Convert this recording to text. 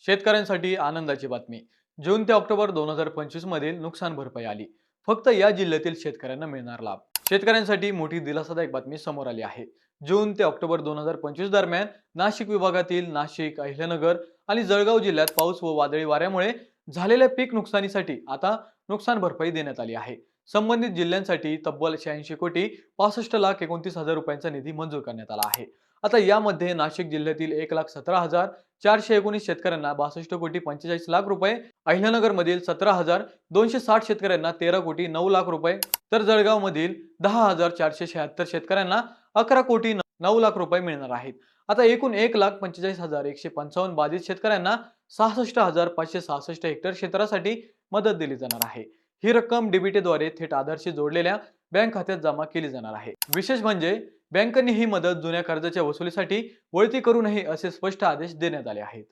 शेतकऱ्यांसाठी आनंदाची बातमी. जून ते ऑक्टोबर 2025 मधील नुकसान भरपाई आली. फक्त या जिल्ह्यातील शेतकऱ्यांना मिळणार लाभ. शेतकऱ्यांसाठी मोठी दिलासादायक बातमी समोर आली आहे. जून ते ऑक्टोबर 2025 दरम्यान नाशिक विभागातील नाशिक, अहिल्यानगर आणि जळगाव जिल्ह्यात पाऊस व वादळी वाऱ्यामुळे झालेल्या पीक नुकसानीसाठी आता नुकसान भरपाई देण्यात आली आहे. संबंधित जिल्ह्यांसाठी तब्बल 86 कोटी 65,29,000 रुपयांचा निधी मंजूर करण्यात आला आहे. आता यामध्ये नाशिक जिल्ह्यातील 1,17,419 शेतकऱ्यांना 62 कोटी 45 लाख रुपये, अहिल्यानगर मधील 17,260 शेतकऱ्यांना 13 कोटी 9 लाख रुपये, तर जळगाव मधील 10,476 शेतकऱ्यांना 11 कोटी 9 लाख रुपये मिळणार आहेत. आता एकूण 1,45,155 बाधित शेतकऱ्यांना 66,566 हेक्टर क्षेत्रासाठी मदत दिली जाणार आहे. ही रक्कम डीबीटीद्वारे थेट आधारशी जोडलेल्या बँक खात्यात जमा केली जाणार आहे. विशेष म्हणजे बँकांनी ही मदत जुन्या कर्जाच्या वसुलीसाठी वळती करू नये असे स्पष्ट आदेश देण्यात आले आहेत.